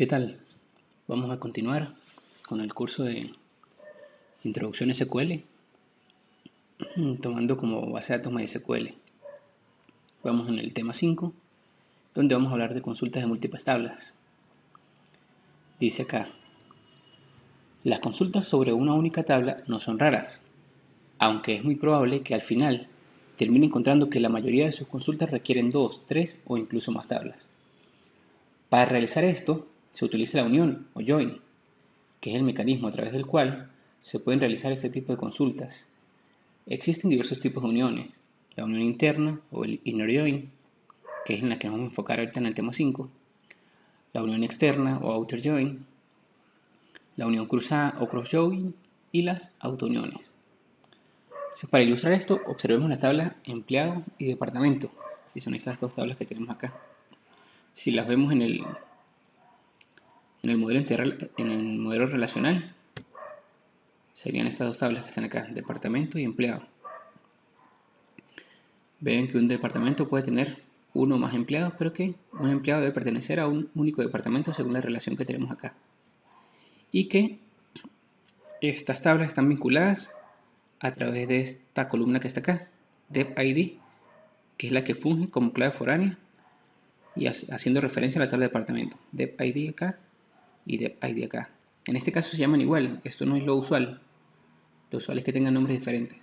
¿Qué tal? Vamos a continuar con el curso de Introducción a SQL, tomando como base de datos MySQL. Vamos en el tema 5, donde vamos a hablar de consultas de múltiples tablas. Dice acá, las consultas sobre una única tabla no son raras, aunque es muy probable que al final termine encontrando que la mayoría de sus consultas requieren 2, 3 o incluso más tablas. Para realizar esto, se utiliza la unión o join, que es el mecanismo a través del cual se pueden realizar este tipo de consultas. Existen diversos tipos de uniones, la unión interna o el inner join, que es en la que nos vamos a enfocar ahorita en el tema 5, la unión externa o outer join, la unión cruzada o cross join y las autouniones. Entonces, para ilustrar esto, observemos la tabla empleado y departamento, y son estas dos tablas que tenemos acá. Si las vemos en el modelo relacional, serían estas dos tablas que están acá, departamento y empleado. Ven que un departamento puede tener uno o más empleados, pero que un empleado debe pertenecer a un único departamento según la relación que tenemos acá. Y que estas tablas están vinculadas a través de esta columna que está acá, dep.id, que es la que funge como clave foránea y haciendo referencia a la tabla de departamento. dep.id acá y dep.id acá. En este caso se llaman igual, esto no es lo usual. Lo usual es que tengan nombres diferentes,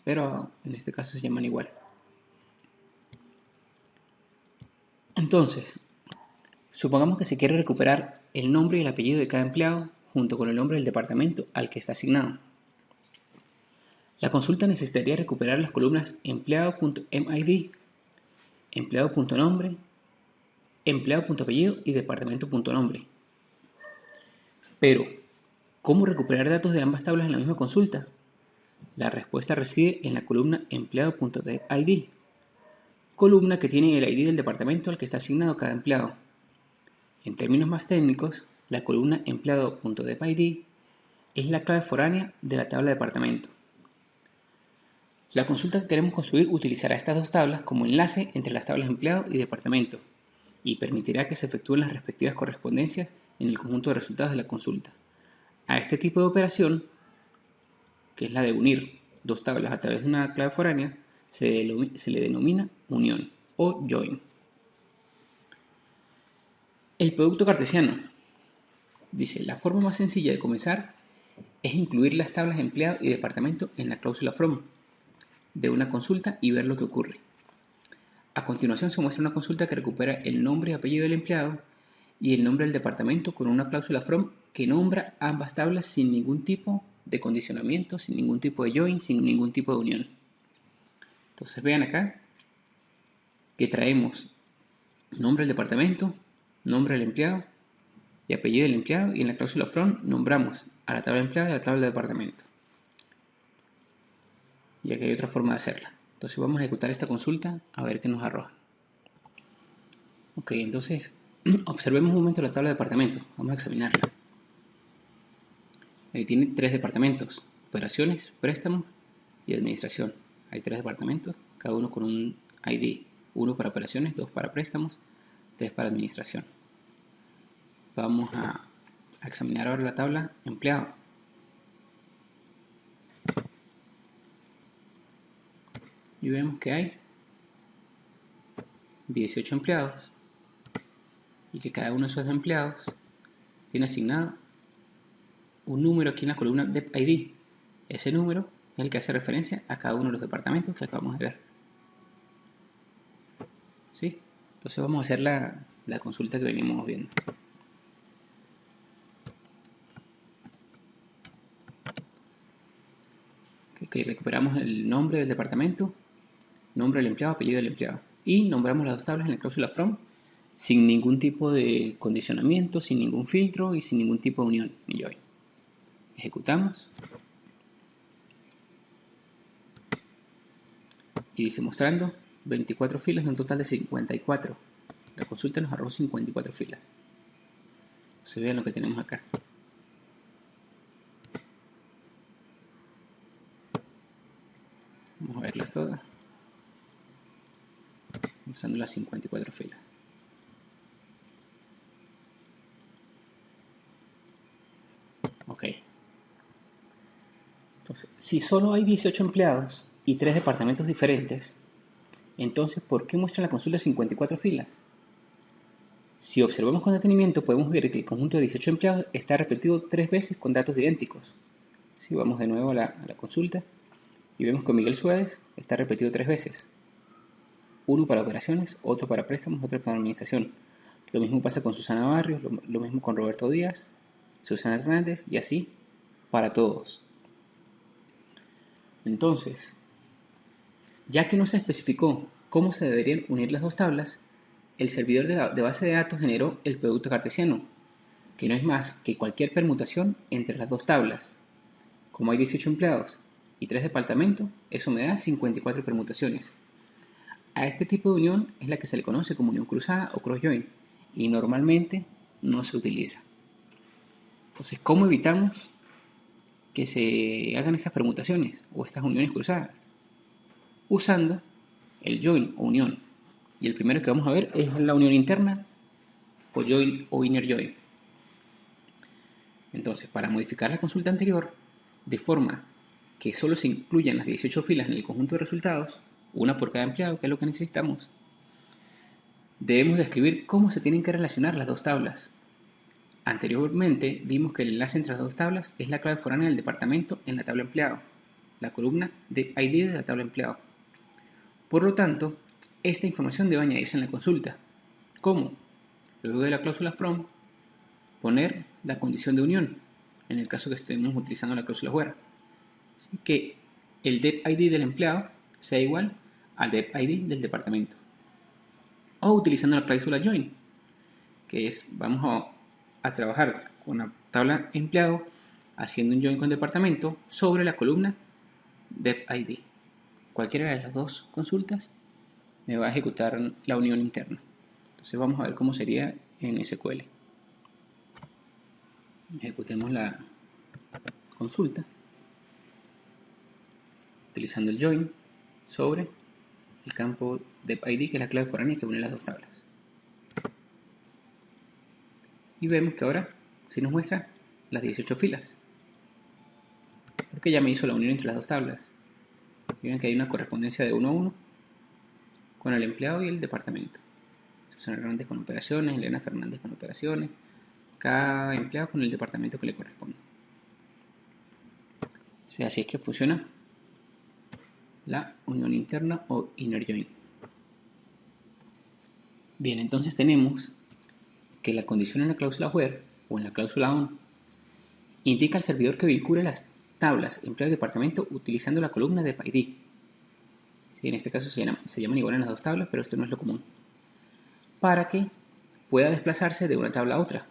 pero en este caso se llaman igual. Entonces, supongamos que se quiere recuperar el nombre y el apellido de cada empleado junto con el nombre del departamento al que está asignado. La consulta necesitaría recuperar las columnas empleado.mid, empleado.nombre, empleado.apellido y departamento.nombre. Pero, ¿cómo recuperar datos de ambas tablas en la misma consulta? La respuesta reside en la columna empleado.id, columna que tiene el ID del departamento al que está asignado cada empleado. En términos más técnicos, la columna empleado.depID es la clave foránea de la tabla de departamento. La consulta que queremos construir utilizará estas dos tablas como enlace entre las tablas empleado y departamento y permitirá que se efectúen las respectivas correspondencias en el conjunto de resultados de la consulta. A este tipo de operación, que es la de unir dos tablas a través de una clave foránea, se le denomina unión o join. El producto cartesiano. Dice, la forma más sencilla de comenzar es incluir las tablas empleado y departamento en la cláusula from de una consulta y ver lo que ocurre. A continuación se muestra una consulta que recupera el nombre y apellido del empleado y el nombre del departamento con una cláusula from que nombra ambas tablas sin ningún tipo de condicionamiento, sin ningún tipo de join, sin ningún tipo de unión. Entonces vean acá que traemos nombre del departamento, nombre del empleado y apellido del empleado, y en la cláusula from nombramos a la tabla de empleado y a la tabla de departamento. Y aquí hay otra forma de hacerla. Entonces vamos a ejecutar esta consulta a ver qué nos arroja. Ok, entonces observemos un momento la tabla de departamento. Vamos a examinarla. Ahí tiene tres departamentos: operaciones, préstamos y administración. Hay tres departamentos, cada uno con un ID. Uno para operaciones, dos para préstamos, tres para administración. Vamos a examinar ahora la tabla empleado. Y vemos que hay 18 empleados y que cada uno de esos empleados tiene asignado un número aquí en la columna dep.id. Ese número es el que hace referencia a cada uno de los departamentos que acabamos de ver. ¿Sí? Entonces vamos a hacer la consulta que venimos viendo. Okay, recuperamos el nombre del departamento, nombre del empleado, apellido del empleado. Y nombramos las dos tablas en la cláusula from sin ningún tipo de condicionamiento, sin ningún filtro y sin ningún tipo de unión ni join. Ejecutamos. Y dice mostrando 24 filas de un total de 54. La consulta nos arrojó 54 filas. Se vean lo que tenemos acá. Vamos a verlas todas. Usando las 54 filas. Ok. Entonces, si solo hay 18 empleados y 3 departamentos diferentes, entonces, ¿por qué muestra la consulta 54 filas? Si observamos con detenimiento, podemos ver que el conjunto de 18 empleados está repetido 3 veces con datos idénticos. Si vamos de nuevo a la consulta y vemos que Miguel Suárez está repetido 3 veces. Uno para operaciones, otro para préstamos, otro para administración. Lo mismo pasa con Susana Barrios, lo mismo con Roberto Díaz, Susana Hernández y así para todos. Entonces, ya que no se especificó cómo se deberían unir las dos tablas, el servidor de base de datos generó el producto cartesiano, que no es más que cualquier permutación entre las dos tablas. Como hay 18 empleados y 3 departamentos, eso me da 54 permutaciones. A este tipo de unión es la que se le conoce como unión cruzada o cross-join y normalmente no se utiliza. Entonces, ¿cómo evitamos que se hagan estas permutaciones o estas uniones cruzadas? Usando el join o unión. Y el primero que vamos a ver es la unión interna o join o inner join. Entonces, para modificar la consulta anterior, de forma que solo se incluyan las 18 filas en el conjunto de resultados, una por cada empleado, que es lo que necesitamos, debemos describir cómo se tienen que relacionar las dos tablas. Anteriormente vimos que el enlace entre las dos tablas es la clave foránea del departamento en la tabla empleado, la columna de ID de la tabla empleado. Por lo tanto, esta información debe añadirse en la consulta. ¿Cómo? Luego de la cláusula from, poner la condición de unión, en el caso que estemos utilizando la cláusula where. Así que el dep ID del empleado sea igual al dep ID del departamento. O utilizando la cláusula join, que es, vamos a trabajar con la tabla empleado haciendo un join con departamento sobre la columna dep ID. Cualquiera de las dos consultas me va a ejecutar la unión interna. Entonces vamos a ver cómo sería en SQL. Ejecutemos la consulta utilizando el join sobre el campo depID, que es la clave foránea que une las dos tablas. Y vemos que ahora sí nos muestra las 18 filas, porque ya me hizo la unión entre las dos tablas. Y ven que hay una correspondencia de 1 a 1 con el empleado y el departamento. Susana Hernández con operaciones, Elena Fernández con operaciones, cada empleado con el departamento que le corresponde. O sea, así es que funciona la unión interna o inner join. Bien, entonces tenemos que la condición en la cláusula where o en la cláusula on indica al servidor que vincule las tablas empleado y departamento utilizando la columna depID. Sí, en este caso se llaman igual en las dos tablas, pero esto no es lo común. Para que pueda desplazarse de una tabla a otra.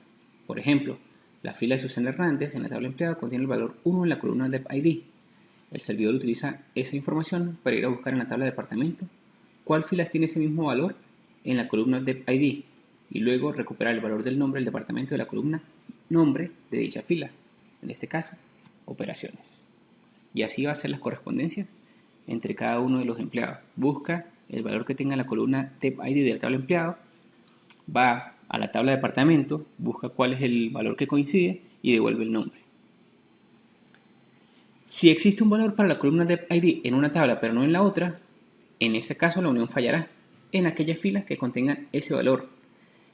Por ejemplo, la fila de Susana Hernández en la tabla empleado contiene el valor 1 en la columna depID. El servidor utiliza esa información para ir a buscar en la tabla de departamento cuál fila tiene ese mismo valor en la columna depID y luego recuperar el valor del nombre del departamento de la columna nombre de dicha fila, en este caso, operaciones. Y así va a ser las correspondencias entre cada uno de los empleados. Busca el valor que tenga la columna depID de la tabla empleado, va a la tabla de departamento, busca cuál es el valor que coincide y devuelve el nombre. Si existe un valor para la columna depID en una tabla pero no en la otra, en ese caso la unión fallará en aquellas filas que contengan ese valor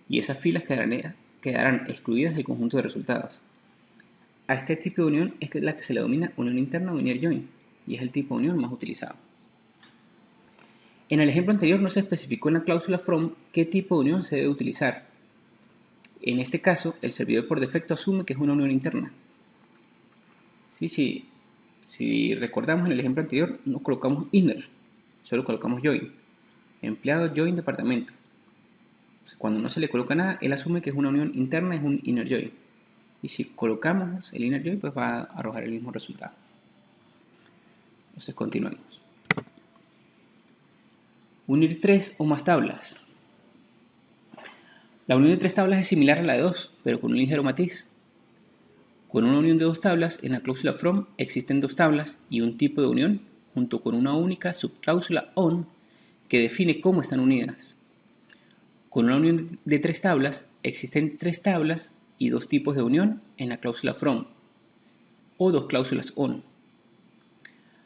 y esas filas quedarán excluidas del conjunto de resultados. A este tipo de unión es la que se le denomina unión interna o inner join y es el tipo de unión más utilizado. En el ejemplo anterior no se especificó en la cláusula from qué tipo de unión se debe utilizar. En este caso, el servidor por defecto asume que es una unión interna. Si recordamos en el ejemplo anterior, no colocamos inner, solo colocamos join. Empleado join departamento. Cuando no se le coloca nada, él asume que es una unión interna, es un inner join. Y si colocamos el inner join, pues va a arrojar el mismo resultado. Entonces continuamos. Unir 3 o más tablas. La unión de 3 tablas es similar a la de 2, pero con un ligero matiz. Con una unión de 2 tablas, en la cláusula from existen 2 tablas y un tipo de unión, junto con una única subcláusula on que define cómo están unidas. Con una unión de 3 tablas, existen 3 tablas y 2 tipos de unión en la cláusula from. o dos cláusulas ON.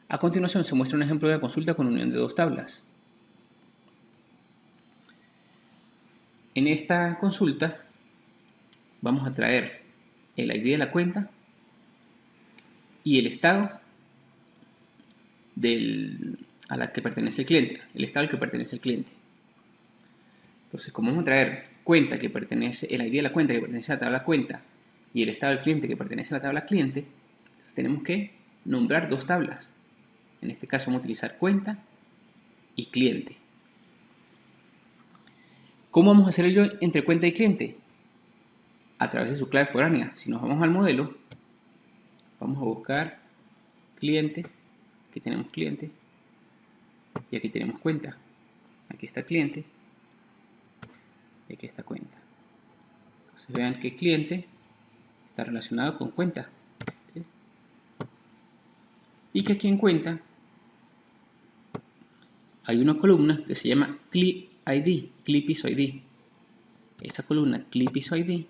A continuación se muestra un ejemplo de una consulta con unión de dos tablas. En esta consulta vamos a traer el ID de la cuenta y el estado a la que pertenece el cliente, el estado al que pertenece el cliente. Entonces, como vamos a traer cuenta que pertenece, el ID de la cuenta que pertenece a la tabla cuenta y el estado del cliente que pertenece a la tabla cliente, entonces tenemos que nombrar dos tablas. En este caso vamos a utilizar cuenta y cliente. ¿Cómo vamos a hacer el join entre cuenta y cliente? A través de su clave foránea. Si nos vamos al modelo, vamos a buscar cliente, aquí tenemos cliente y aquí tenemos cuenta. Aquí está cliente y aquí está cuenta. Entonces vean que cliente está relacionado con cuenta, ¿sí? Y que aquí en cuenta hay una columna que se llama clip ID, clip ISO ID. Esa columna clip ISO ID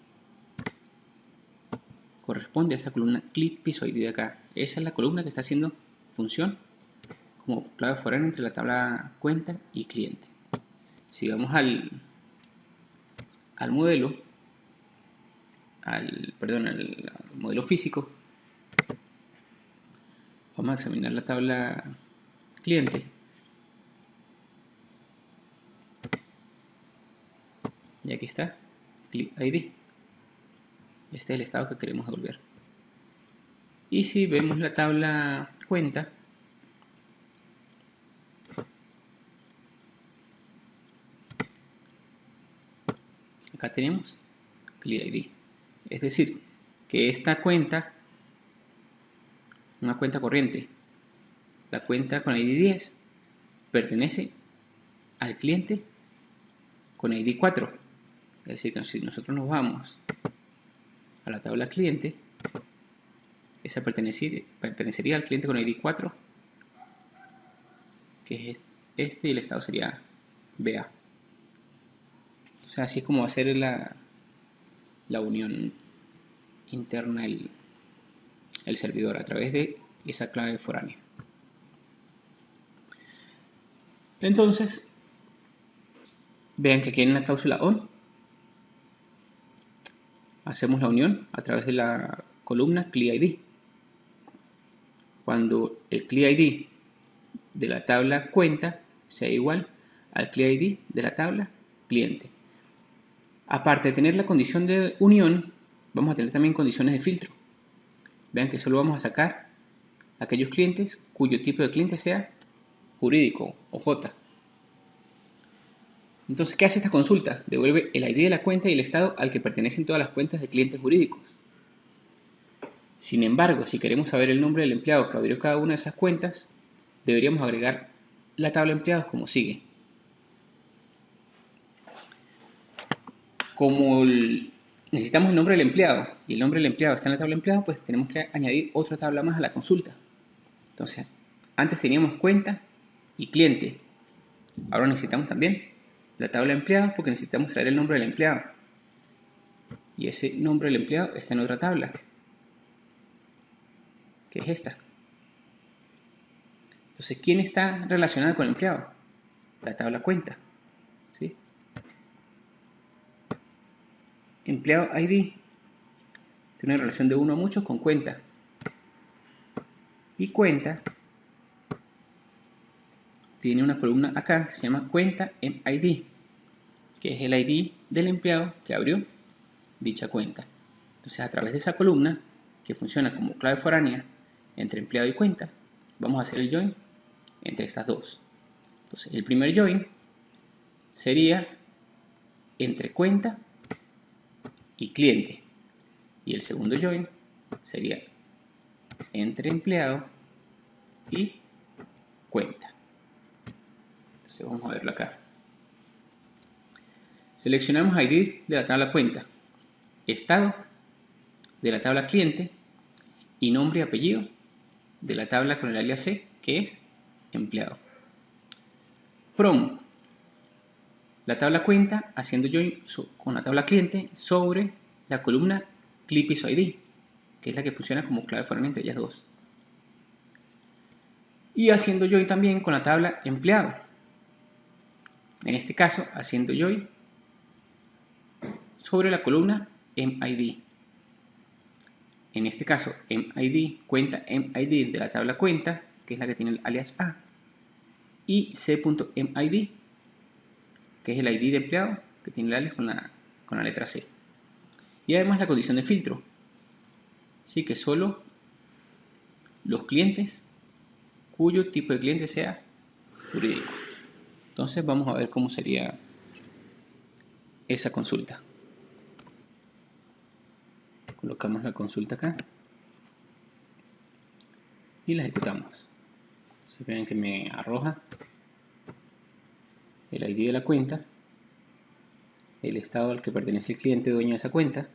corresponde a esta columna clip ISO ID de acá. Esa es la columna que está haciendo función como clave foránea entre la tabla cuenta y cliente. Si vamos al modelo, al modelo físico, vamos a examinar la tabla cliente. Y aquí está, clip ID. Este es el estado que queremos devolver. Y si vemos la tabla cuenta, acá tenemos clip ID. Es decir, que esta cuenta, una cuenta corriente, la cuenta con ID 10, pertenece al cliente con ID 4. Es decir, que si nosotros nos vamos a la tabla cliente, esa pertenecería al cliente con ID 4, que es este, y el estado sería BA. Entonces así es como va a ser la unión interna el servidor a través de esa clave foránea. Entonces, vean que aquí en la cláusula ON hacemos la unión a través de la columna CLI-ID. Cuando el CLI-ID de la tabla cuenta sea igual al CLI-ID de la tabla cliente. Aparte de tener la condición de unión, vamos a tener también condiciones de filtro. Vean que solo vamos a sacar aquellos clientes cuyo tipo de cliente sea jurídico o J. Entonces, ¿qué hace esta consulta? Devuelve el ID de la cuenta y el estado al que pertenecen todas las cuentas de clientes jurídicos. Sin embargo, si queremos saber el nombre del empleado que abrió cada una de esas cuentas, deberíamos agregar la tabla de empleados como sigue. Como necesitamos el nombre del empleado y el nombre del empleado está en la tabla de empleados, pues tenemos que añadir otra tabla más a la consulta. Entonces, antes teníamos cuenta y cliente. Ahora necesitamos también la tabla de empleados porque necesitamos traer el nombre del empleado. Y ese nombre del empleado está en otra tabla, que es esta. Entonces, ¿quién está relacionado con el empleado? La tabla cuenta, ¿sí? Empleado ID tiene una relación de 1 a muchos con cuenta. Y cuenta tiene una columna acá que se llama cuenta en ID, que es el ID del empleado que abrió dicha cuenta. Entonces, a través de esa columna, que funciona como clave foránea entre empleado y cuenta, vamos a hacer el join entre estas dos. Entonces, el primer join sería entre cuenta y cliente. Y el segundo join sería entre empleado y cuenta. Entonces, vamos a verlo acá. Seleccionamos ID de la tabla cuenta, estado de la tabla cliente y nombre y apellido de la tabla con el alias C, que es empleado. From la tabla cuenta haciendo join con la tabla cliente sobre la columna clip ISO ID, que es la que funciona como clave foral entre ellas dos. Y haciendo join también con la tabla empleado. En este caso, haciendo join sobre la columna MID. En este caso, MID, cuenta MID de la tabla cuenta, que es la que tiene el alias A, y C.MID, que es el ID de empleado, que tiene el alias con la letra C. Y además la condición de filtro, ¿sí? Que solo los clientes cuyo tipo de cliente sea jurídico. Entonces vamos a ver cómo sería esa consulta. Colocamos la consulta acá y la ejecutamos. Se ven que me arroja el ID de la cuenta, el estado al que pertenece el cliente dueño de esa cuenta,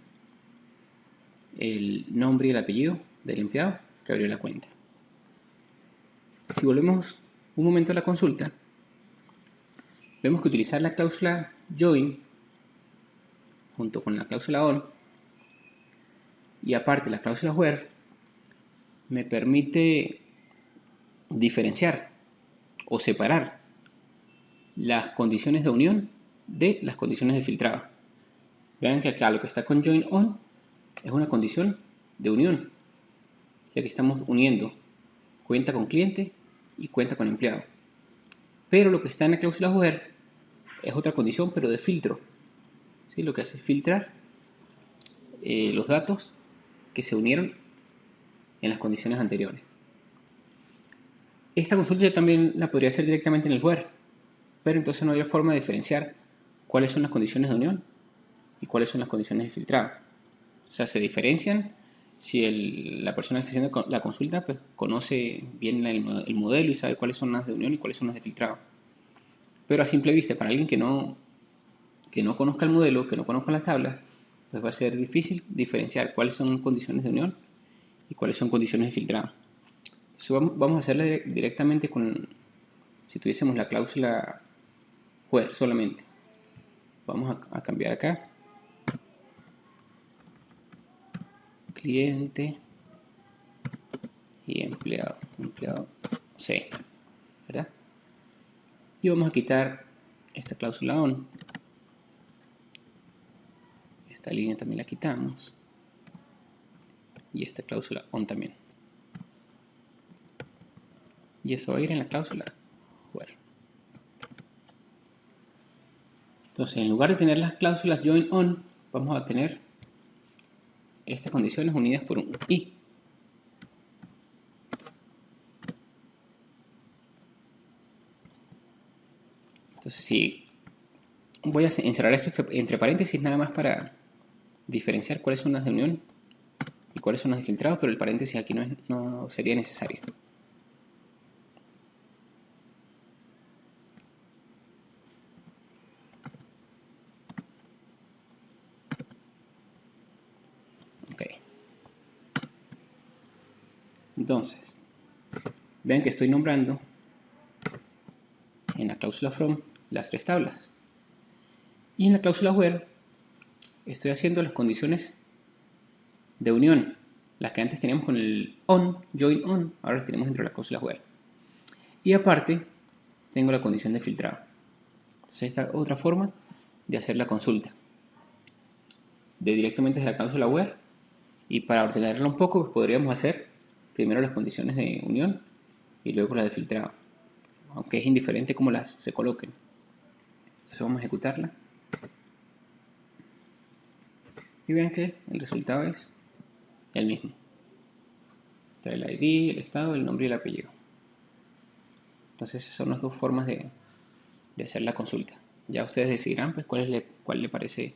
el nombre y el apellido del empleado que abrió la cuenta. Si volvemos un momento a la consulta, vemos que utilizar la cláusula join junto con la cláusula on y aparte la cláusula where me permite diferenciar o separar las condiciones de unión de las condiciones de filtrado. Vean que acá lo que está con join on es una condición de unión, o sea que estamos uniendo cuenta con cliente y cuenta con empleado. Pero lo que está en la cláusula where es otra condición, pero de filtro, ¿sí? Lo que hace es filtrar los datos que se unieron en las condiciones anteriores. Esta consulta yo también la podría hacer directamente en el where, pero entonces no habría forma de diferenciar cuáles son las condiciones de unión y cuáles son las condiciones de filtrado. O sea, se diferencian si la persona que está haciendo la consulta pues conoce bien el modelo y sabe cuáles son las de unión y cuáles son las de filtrado. Pero a simple vista, para alguien que no conozca el modelo, que no conozca las tablas, pues va a ser difícil diferenciar cuáles son condiciones de unión y cuáles son condiciones de filtrado. Entonces vamos a hacerla directamente si tuviésemos la cláusula where solamente. Vamos a cambiar acá. Cliente y empleado C, ¿verdad? Y vamos a quitar esta cláusula on. Esta línea también la quitamos. Y esta cláusula on también. Y eso va a ir en la cláusula where. Entonces, en lugar de tener las cláusulas join on, vamos a tener estas condiciones unidas por un y. Entonces, si voy a encerrar esto entre paréntesis nada más para diferenciar cuáles son las de unión y cuáles son las de filtrado, pero el paréntesis aquí no sería necesario. Ok. Entonces, vean que estoy nombrando en la cláusula from las tres tablas. Y en la cláusula where estoy haciendo las condiciones de unión. Las que antes teníamos con el on, join on, ahora las tenemos dentro de la cláusula where. Y aparte, tengo la condición de filtrado. Entonces esta es otra forma de hacer la consulta. Directamente desde la cláusula where. Y para ordenarla un poco, pues podríamos hacer primero las condiciones de unión y luego las de filtrado. Aunque es indiferente cómo las se coloquen. Entonces vamos a ejecutarla. Y vean que el resultado es el mismo. Trae el ID, el estado, el nombre y el apellido. Entonces esas son las dos formas de hacer la consulta. Ya ustedes decidirán pues, cuál le parece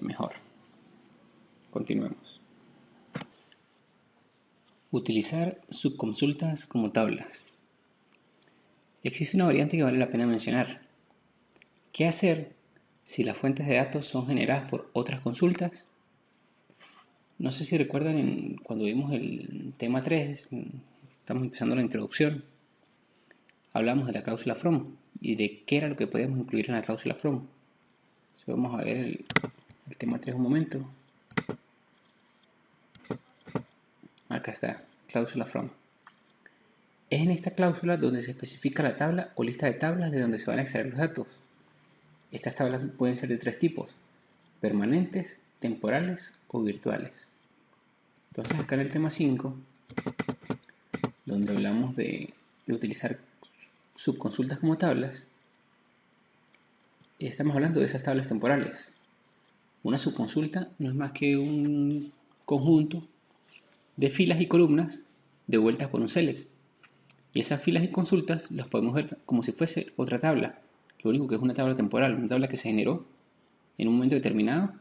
mejor. Continuemos. Utilizar subconsultas como tablas. Existe una variante que vale la pena mencionar. ¿Qué hacer si las fuentes de datos son generadas por otras consultas? No sé si recuerdan cuando vimos el tema 3, estamos empezando la introducción, hablamos de la cláusula from y de qué era lo que podíamos incluir en la cláusula from. Entonces vamos a ver el tema 3 un momento. acá está, cláusula from. Es en esta cláusula donde se especifica la tabla o lista de tablas de donde se van a extraer los datos. Estas tablas pueden ser de tres tipos: permanentes, temporales o virtuales. Entonces acá en el tema 5, donde hablamos de utilizar subconsultas como tablas, estamos hablando de esas tablas temporales. Una subconsulta no es más que un conjunto de filas y columnas devueltas por un select. Y esas filas y consultas las podemos ver como si fuese otra tabla. Lo único que es una tabla temporal, una tabla que se generó en un momento determinado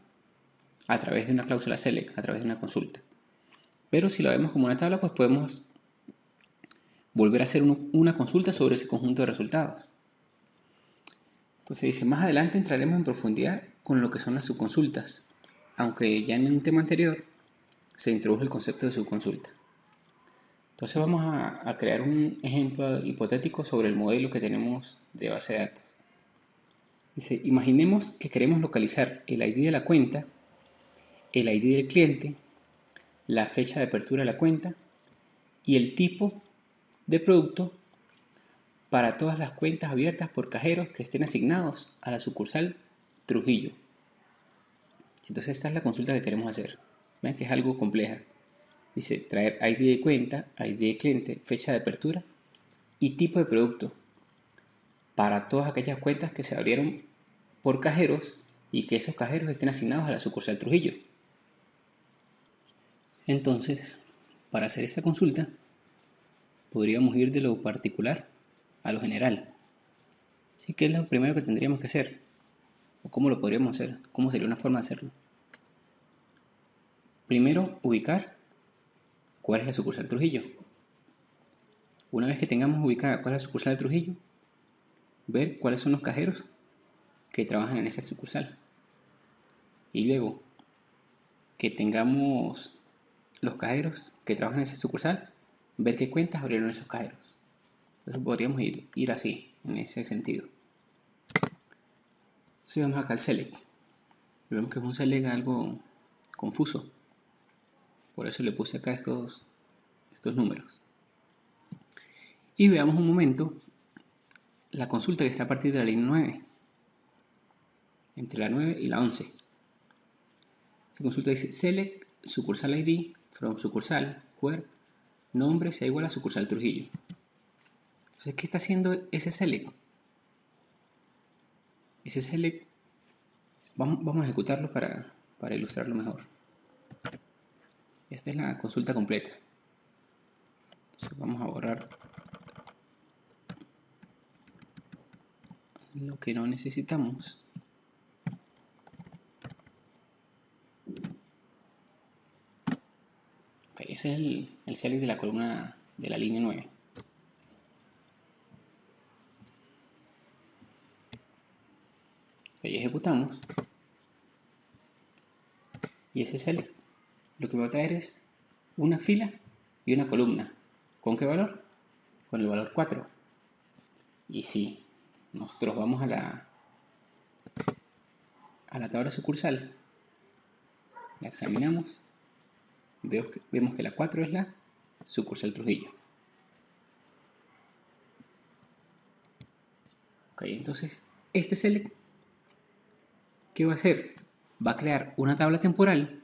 a través de una cláusula select, a través de una consulta. Pero si la vemos como una tabla, pues podemos volver a hacer una consulta sobre ese conjunto de resultados. Entonces dice, más adelante entraremos en profundidad con lo que son las subconsultas, aunque ya en un tema anterior se introdujo el concepto de subconsulta. Entonces vamos a crear un ejemplo hipotético sobre el modelo que tenemos de base de datos. Dice, imaginemos que queremos localizar el ID de la cuenta, el ID del cliente, la fecha de apertura de la cuenta y el tipo de producto para todas las cuentas abiertas por cajeros que estén asignados a la sucursal Trujillo. Entonces esta es la consulta que queremos hacer. Ven que es algo compleja. Dice traer ID de cuenta, ID de cliente, fecha de apertura y tipo de producto para todas aquellas cuentas que se abrieron por cajeros y que esos cajeros estén asignados a la sucursal Trujillo. Entonces, para hacer esta consulta, podríamos ir de lo particular a lo general. Así que es lo primero que tendríamos que hacer. ¿O cómo lo podríamos hacer? ¿Cómo sería una forma de hacerlo? Primero, ubicar cuál es la sucursal Trujillo. Una vez que tengamos ubicada cuál es la sucursal de Trujillo, ver cuáles son los cajeros que trabajan en esa sucursal. Y luego que tengamos los cajeros que trabajan en esa sucursal, ver qué cuentas abrieron esos cajeros. Entonces podríamos ir así, en ese sentido. Si vamos acá al select, vemos que es un select algo confuso. Por eso le puse acá estos números. Y veamos un momento la consulta que está a partir de la línea 9. Entre la 9 y la 11. Esta consulta dice select sucursal ID from sucursal where nombre sea igual a sucursal Trujillo. Entonces, ¿qué está haciendo ese select? Ese select, vamos a ejecutarlo para ilustrarlo mejor. Esta es la consulta completa. Entonces, vamos a borrar lo que no necesitamos. Okay, ese es el select de la columna de la línea 9. Okay, ejecutamos. Y ese select lo que va a traer es una fila y una columna. ¿Con qué valor? Con el valor 4. Y si nosotros vamos a la tabla sucursal, la examinamos, vemos que la 4 es la sucursal Trujillo. Ok, entonces este select, ¿qué va a hacer? Va a crear una tabla temporal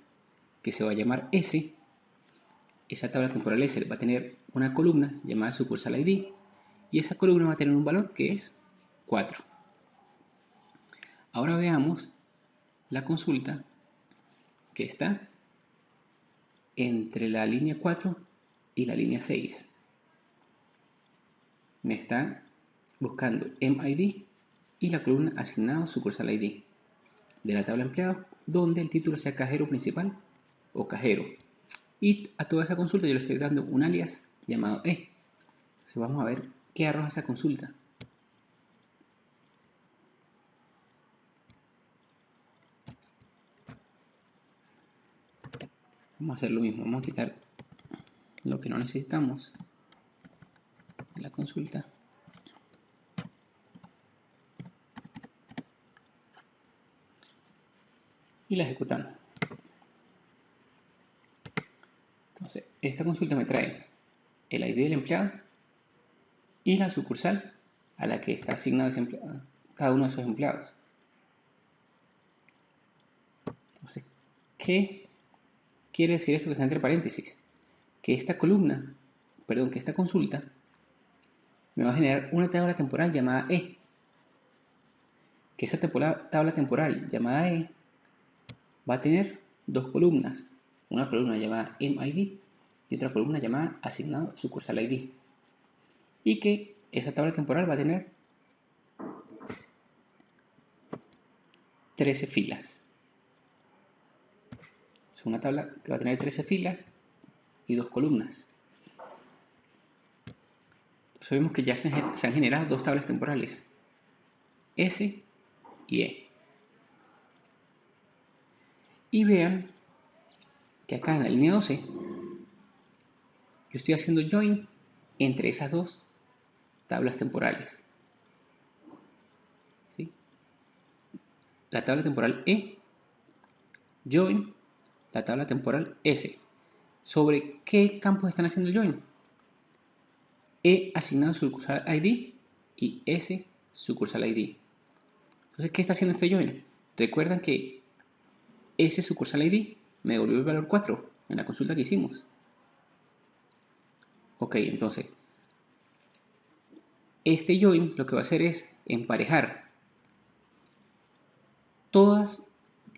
que se va a llamar S. Esa tabla temporal S va a tener una columna llamada sucursal ID y esa columna va a tener un valor que es 4. Ahora veamos la consulta que está entre la línea 4 y la línea 6. Me está buscando MID y la columna asignado sucursal ID de la tabla empleados, donde el título sea cajero principal o cajero. Y a toda esa consulta yo le estoy dando un alias llamado E. Entonces vamos a ver qué arroja esa consulta. Vamos a hacer lo mismo, vamos a quitar lo que no necesitamos de la consulta. Y la ejecutamos. Entonces, esta consulta me trae el ID del empleado y la sucursal a la que está asignado cada uno de esos empleados. Entonces, ¿qué quiere decir eso que está entre paréntesis? Que esta columna, perdón, que esta consulta me va a generar una tabla temporal llamada E. Que esa tabla temporal llamada E va a tener dos columnas. Una columna llamada MID y otra columna llamada asignado sucursal ID. Y que esa tabla temporal va a tener 13 filas. Es una tabla que va a tener 13 filas y dos columnas. Entonces vemos que ya se han generado dos tablas temporales, S y E. Y vean que acá en la línea 12 yo estoy haciendo join entre esas dos tablas temporales. ¿Sí? La tabla temporal E, join la tabla temporal S. ¿Sobre qué campos están haciendo el join? E asignado sucursal ID y S sucursal ID. Entonces, ¿qué está haciendo este join? Recuerdan que S sucursal ID me devolvió el valor 4 en la consulta que hicimos. Ok, entonces, este join lo que va a hacer es emparejar todos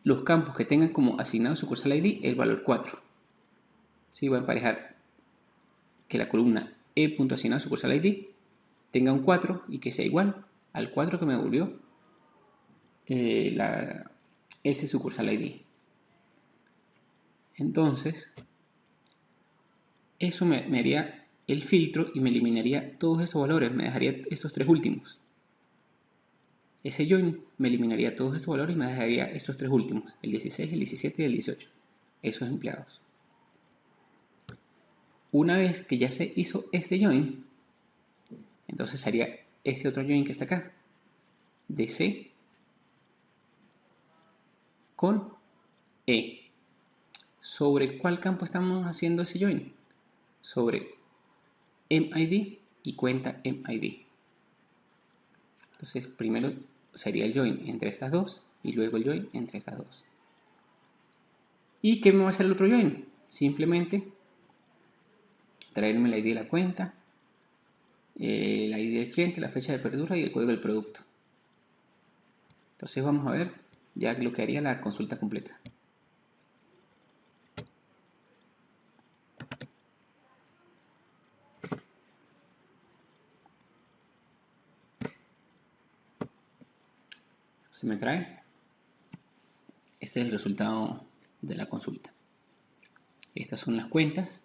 los campos que tengan como asignado sucursal ID el valor 4. ¿Sí? Va a emparejar que la columna E.asignado sucursal ID tenga un 4 y que sea igual al 4 que me devolvió la S sucursal ID. Entonces, eso me haría el filtro y me eliminaría todos esos valores, me dejaría estos tres últimos. Ese join me eliminaría todos estos valores y me dejaría estos tres últimos, el 16, el 17 y el 18, esos empleados. Una vez que ya se hizo este join, entonces haría este otro join que está acá, DC con E. ¿Sobre cuál campo estamos haciendo ese join? Sobre MID y cuenta MID. Entonces primero sería el join entre estas dos y luego el join entre estas dos. ¿Y qué me va a hacer el otro join? Simplemente traerme la ID de la cuenta, la ID del cliente, la fecha de apertura y el código del producto. Entonces vamos a ver ya lo que haría la consulta completa. Se me trae. Este es el resultado de la consulta. Estas son las cuentas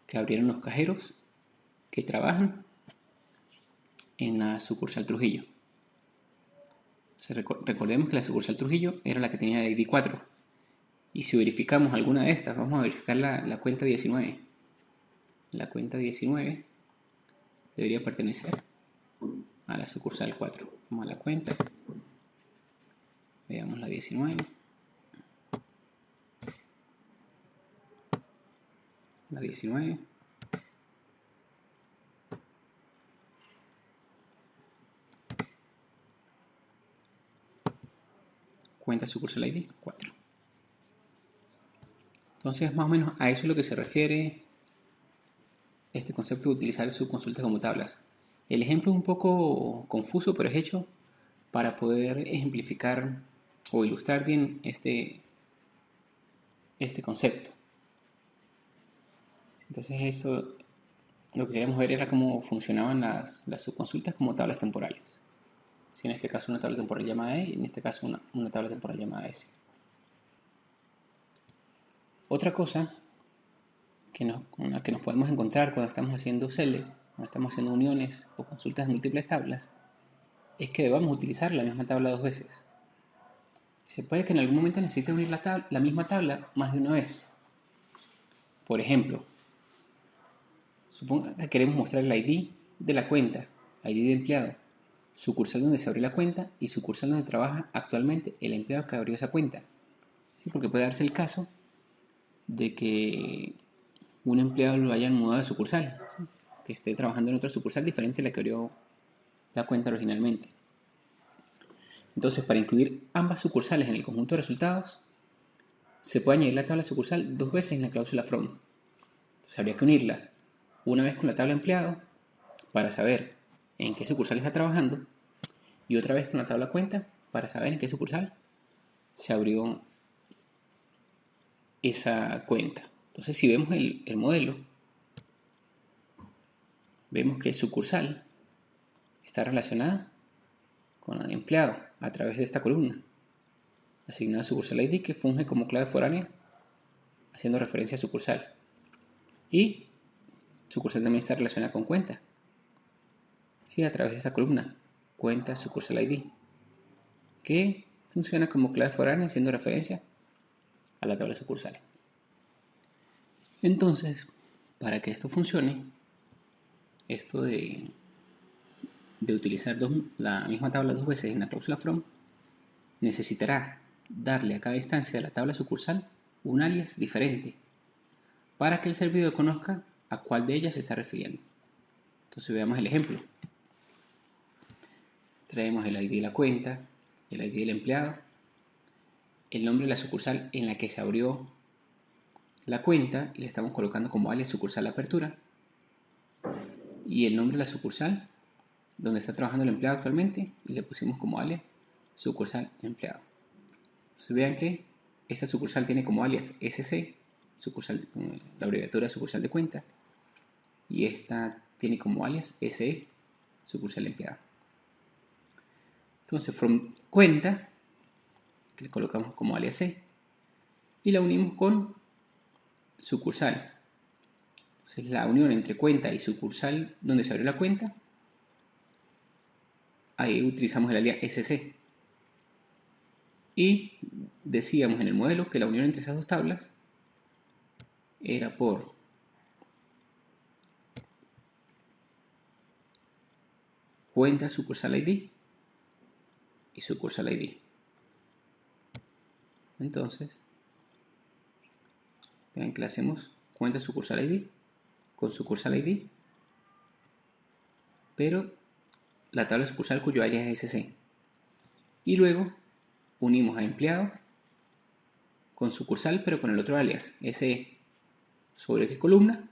que abrieron los cajeros que trabajan en la sucursal Trujillo. Recordemos que la sucursal Trujillo era la que tenía el ID 4. Y si verificamos alguna de estas, vamos a verificar la cuenta 19. La cuenta 19 debería pertenecer a la sucursal 4. Vamos a la cuenta. Veamos la 19. La 19. Cuenta sucursal ID 4. Entonces, más o menos a eso es lo que se refiere este concepto de utilizar subconsultas como tablas. El ejemplo es un poco confuso, pero es hecho para poder ejemplificar o ilustrar bien este concepto. Entonces eso, lo que queríamos ver era cómo funcionaban las subconsultas como tablas temporales. Si en este caso una tabla temporal llamada E y en este caso una tabla temporal llamada S. Otra cosa con la que nos podemos encontrar cuando estamos haciendo SELE, cuando estamos haciendo uniones o consultas de múltiples tablas, es que debamos utilizar la misma tabla dos veces. Se puede que en algún momento necesite unir la misma tabla más de una vez. Por ejemplo, suponga que queremos mostrar el ID de la cuenta, ID de empleado, sucursal donde se abrió la cuenta y sucursal donde trabaja actualmente el empleado que abrió esa cuenta. ¿Sí? Porque puede darse el caso de que un empleado lo hayan mudado de sucursal, ¿sí? Que esté trabajando en otra sucursal diferente a la que abrió la cuenta originalmente. Entonces, para incluir ambas sucursales en el conjunto de resultados, se puede añadir la tabla sucursal 2 veces en la cláusula from. Entonces, habría que unirla una vez con la tabla empleado para saber en qué sucursal está trabajando y otra vez con la tabla cuenta para saber en qué sucursal se abrió esa cuenta. Entonces, si vemos el modelo, vemos que sucursal está relacionada con la de empleado a través de esta columna, asignada sucursal ID, que funge como clave foránea haciendo referencia a sucursal. Y sucursal también está relacionada con cuenta, ¿sí? A través de esta columna, cuenta sucursal ID, que funciona como clave foránea haciendo referencia a la tabla sucursal. Entonces, para que esto funcione, esto de utilizar la misma tabla 2 veces en la cláusula from, necesitará darle a cada instancia de la tabla sucursal un alias diferente para que el servidor conozca a cuál de ellas se está refiriendo. Entonces veamos el ejemplo. Traemos el ID de la cuenta, el ID del empleado, el nombre de la sucursal en la que se abrió la cuenta y le estamos colocando como alias sucursal apertura, y el nombre de la sucursal donde está trabajando el empleado actualmente y le pusimos como alias sucursal empleado. Entonces vean que esta sucursal tiene como alias SC, sucursal, la abreviatura sucursal de cuenta, y esta tiene como alias SE, sucursal empleado. Entonces from cuenta, que le colocamos como alias C, y la unimos con sucursal. Entonces la unión entre cuenta y sucursal donde se abrió la cuenta, ahí utilizamos el alias SC. Y decíamos en el modelo que la unión entre esas dos tablas era por cuenta sucursal ID y sucursal ID. Entonces, vean que le hacemos cuenta sucursal ID con sucursal ID, pero la tabla sucursal cuyo alias es SC. Y luego unimos a empleado con sucursal, pero con el otro alias, SE. ¿Sobre qué columna?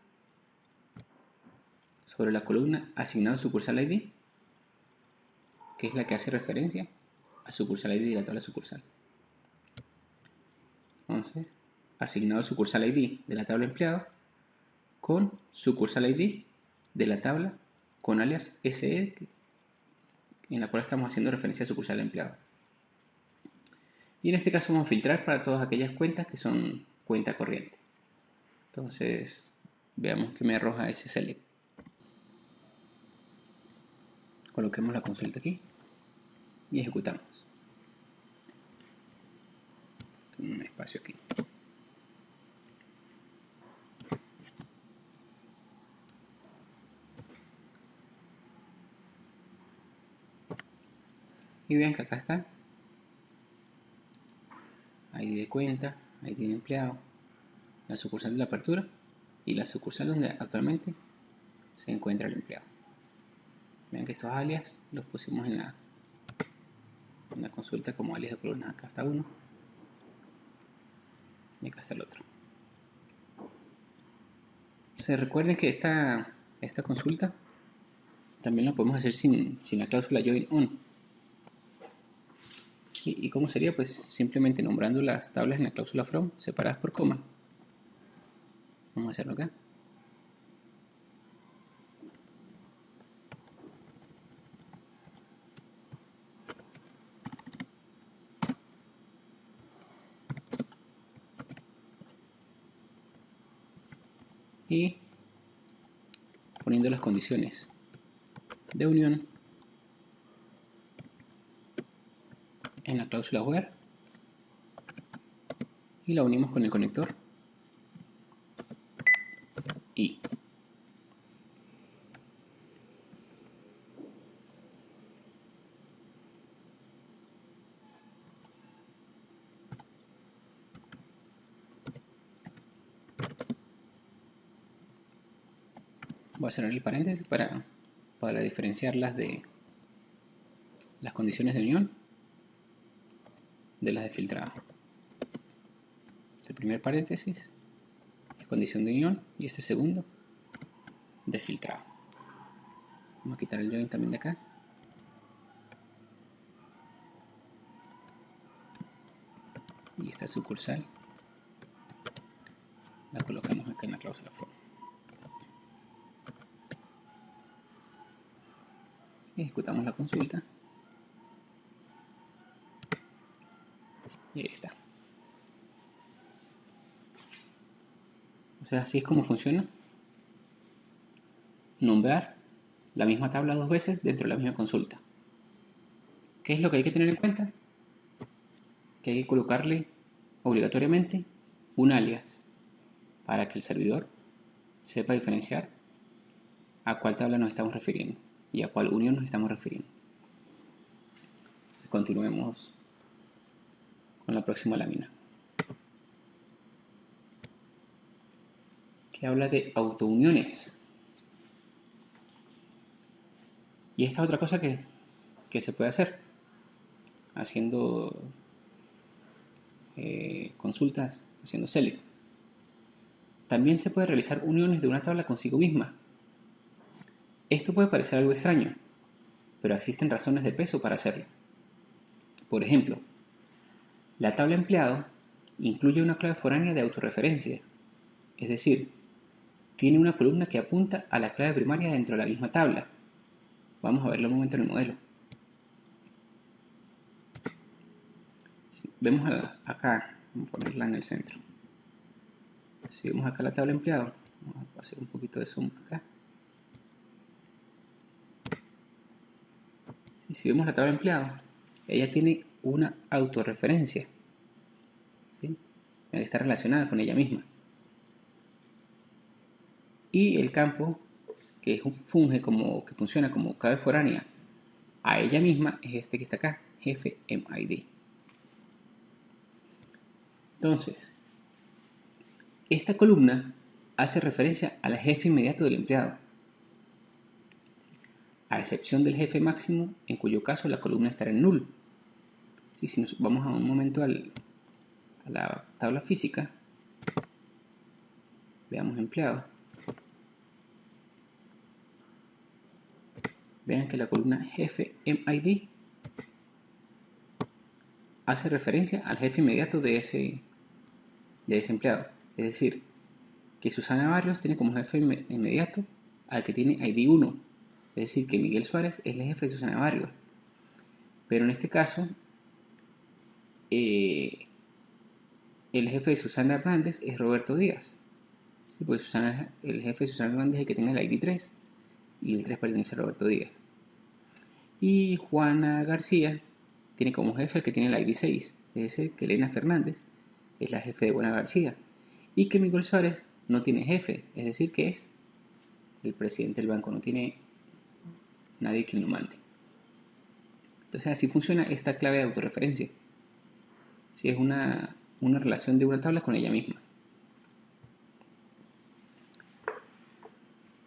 Sobre la columna asignado sucursal ID, que es la que hace referencia a sucursal ID de la tabla sucursal. Entonces, asignado sucursal ID de la tabla empleado con sucursal ID de la tabla con alias SE, en la cual estamos haciendo referencia a sucursal empleado. Y en este caso vamos a filtrar para todas aquellas cuentas que son cuenta corriente. Entonces, veamos que me arroja ese select. Coloquemos la consulta aquí y ejecutamos. Tengo un espacio aquí. Y vean que acá está ID de cuenta, ID de empleado, la sucursal de la apertura y la sucursal donde actualmente se encuentra el empleado. Vean que estos alias los pusimos en la consulta como alias de columnas. Acá está uno y acá está el otro. Se recuerden que esta consulta también la podemos hacer sin la cláusula join on. ¿Y cómo sería? Pues simplemente nombrando las tablas en la cláusula from separadas por coma. Vamos a hacerlo acá. Y poniendo las condiciones de unión en la cláusula where y la unimos con el conector y. Voy a cerrar el paréntesis para diferenciarlas de las condiciones de unión de las de filtrado. El primer paréntesis es condición de unión y este segundo de filtrado. Vamos a quitar el join también de acá. Y esta sucursal la colocamos acá en la cláusula from. Ejecutamos la consulta. Y ahí está. O sea, así es como funciona nombrar la misma tabla dos veces dentro de la misma consulta. ¿Qué es lo que hay que tener en cuenta? Que hay que colocarle obligatoriamente un alias para que el servidor sepa diferenciar a cuál tabla nos estamos refiriendo y a cuál unión nos estamos refiriendo. Entonces, continuemos con la próxima lámina, que habla de autouniones. Y esta es otra cosa que se puede hacer haciendo consultas, haciendo select. También se puede realizar uniones de una tabla consigo misma. Esto puede parecer algo extraño, pero existen razones de peso para hacerlo. Por ejemplo, la tabla empleado incluye una clave foránea de autorreferencia, es decir, tiene una columna que apunta a la clave primaria dentro de la misma tabla. Vamos a verlo un momento en el modelo. Vemos acá, vamos a ponerla en el centro. Si vemos acá la tabla empleado, vamos a hacer un poquito de zoom acá. Si vemos la tabla empleado, ella tiene una autorreferencia, ¿sí? Está relacionada con ella misma. Y el campo que funciona como clave foránea a ella misma es este que está acá, jefe MID. Entonces, esta columna hace referencia al jefe inmediato del empleado, a excepción del jefe máximo, en cuyo caso la columna estará en null. Si nos vamos a un momento a la tabla física, veamos empleado. Vean que la columna jefe MID hace referencia al jefe inmediato de ese empleado. Es decir, que Susana Barrios tiene como jefe inmediato al que tiene ID 1. Es decir, que Miguel Suárez es el jefe de Susana Barrios. Pero en este caso, el jefe de Susana Hernández es Roberto Díaz. Sí, pues el jefe de Susana Hernández es el que tenga el ID 3 y el 3 pertenece a Roberto Díaz. Y Juana García tiene como jefe el que tiene el ID 6, es decir, que Elena Fernández es la jefe de Juana García. Y que Miguel Suárez no tiene jefe, es decir, que es el presidente del banco, no tiene nadie quien lo mande. Entonces así funciona esta clave de autorreferencia. Si es una relación de una tabla con ella misma.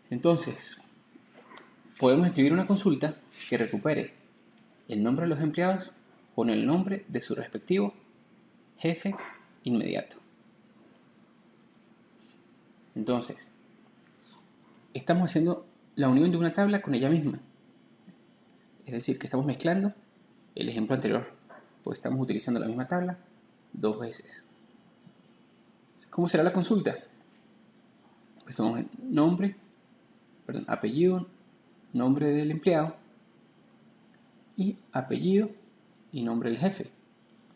Entonces, podemos escribir una consulta que recupere el nombre de los empleados con el nombre de su respectivo jefe inmediato. Entonces, estamos haciendo la unión de una tabla con ella misma. Es decir, que estamos mezclando el ejemplo anterior, pues estamos utilizando la misma tabla dos veces. ¿Cómo será la consulta? Pues tomamos el apellido, nombre del empleado y apellido y nombre del jefe.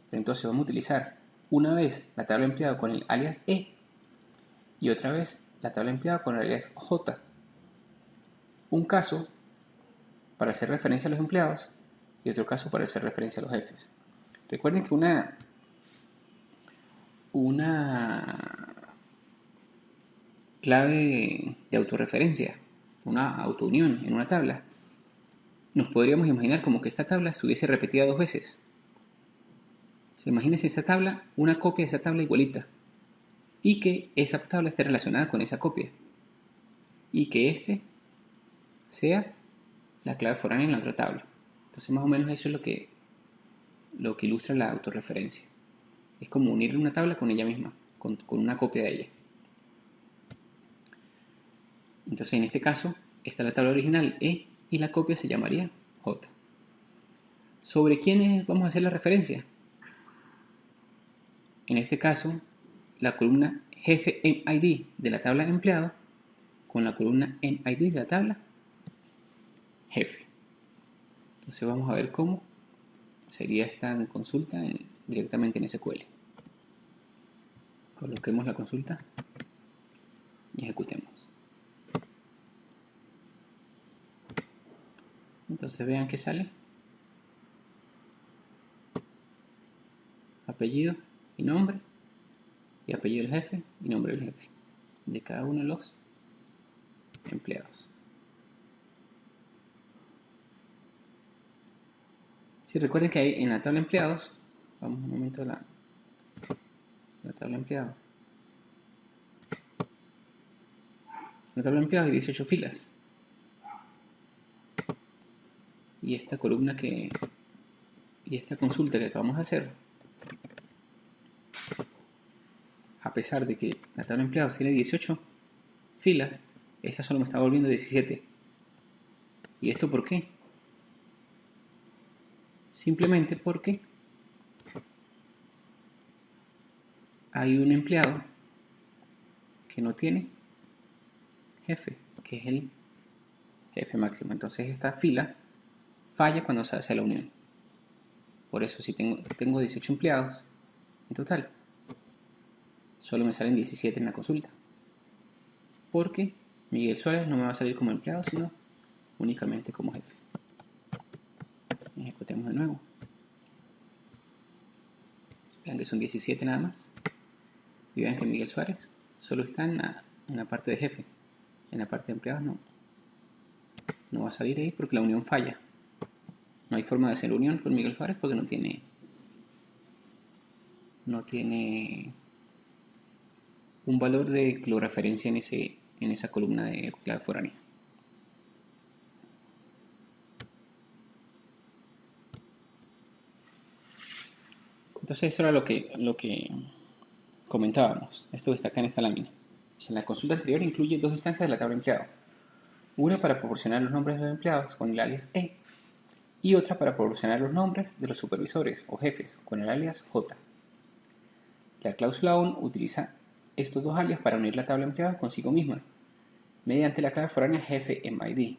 Pero entonces vamos a utilizar una vez la tabla empleado con el alias E y otra vez la tabla empleada con el alias J. Un caso para hacer referencia a los empleados y otro caso para hacer referencia a los jefes. Recuerden que una clave de autorreferencia, una autounión en una tabla, nos podríamos imaginar como que esta tabla estuviese repetida dos veces. Imagínense esta tabla, una copia de esa tabla igualita, y que esa tabla esté relacionada con esa copia, y que este sea la clave foránea en la otra tabla. Entonces más o menos eso es lo que ilustra la autorreferencia. Es como unir una tabla con ella misma, con una copia de ella. Entonces en este caso, esta es la tabla original E y la copia se llamaría J. ¿Sobre quiénes vamos a hacer la referencia? En este caso, la columna jefe MID de la tabla empleado con la columna MID de la tabla jefe. Entonces vamos a ver cómo sería esta consulta directamente en SQL. Coloquemos la consulta y ejecutemos. Entonces vean que sale apellido y nombre, y apellido del jefe y nombre del jefe de cada uno de los empleados. Si recuerden que hay en la tabla empleados, vamos un momento a la tabla empleados. En la tabla empleados hay 18 filas. Y esta columna y esta consulta que acabamos de hacer, a pesar de que la tabla empleados tiene 18 filas, esta solo me está volviendo 17. ¿Y esto por qué? Simplemente porque hay un empleado que no tiene jefe, que es el jefe máximo. Entonces esta fila falla cuando se hace la unión. Por eso si tengo 18 empleados en total, solo me salen 17 en la consulta. Porque Miguel Suárez no me va a salir como empleado, sino únicamente como jefe. Ejecutemos de nuevo. Vean que son 17 nada más. Y vean que Miguel Suárez solo está en la parte de jefe. En la parte de empleados no va a salir ahí porque la unión falla. No hay forma de hacer unión con Miguel Suárez porque no tiene un valor de que lo referencia en esa columna de clave foránea. Entonces eso era lo que comentábamos. Esto está acá en esta lámina. En la consulta anterior incluye dos instancias de la tabla empleado. Una para proporcionar los nombres de los empleados con el alias E y otra para proporcionar los nombres de los supervisores o jefes con el alias J. La cláusula ON utiliza estos dos alias para unir la tabla empleada consigo misma, mediante la clave foránea jefe MID.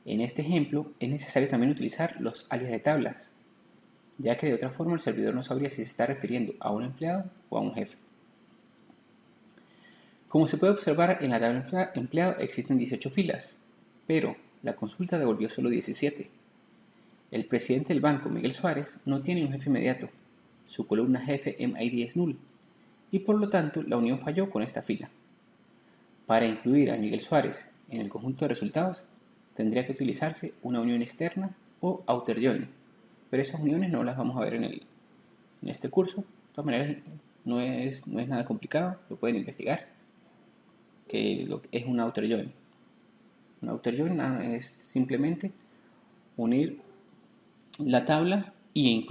En este ejemplo es necesario también utilizar los alias de tablas, ya que de otra forma el servidor no sabría si se está refiriendo a un empleado o a un jefe. Como se puede observar, en la tabla empleado existen 18 filas, pero la consulta devolvió solo 17. El presidente del banco, Miguel Suárez, no tiene un jefe inmediato. Su columna jefe MID es null, y por lo tanto la unión falló con esta fila. Para incluir a Miguel Suárez en el conjunto de resultados, tendría que utilizarse una unión externa o outer join, pero esas uniones no las vamos a ver en este curso. De todas maneras, no es nada complicado, lo pueden investigar, que es un outer join. Un outer join es simplemente unir la tabla y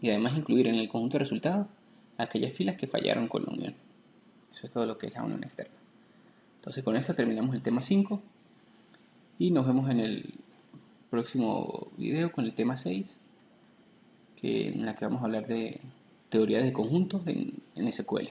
además incluir en el conjunto de resultados aquellas filas que fallaron con la unión. Eso es todo lo que es la unión externa. Entonces con esto terminamos el tema 5 y nos vemos en el próximo video con el tema 6, en la que vamos a hablar de teoría de conjuntos en SQL.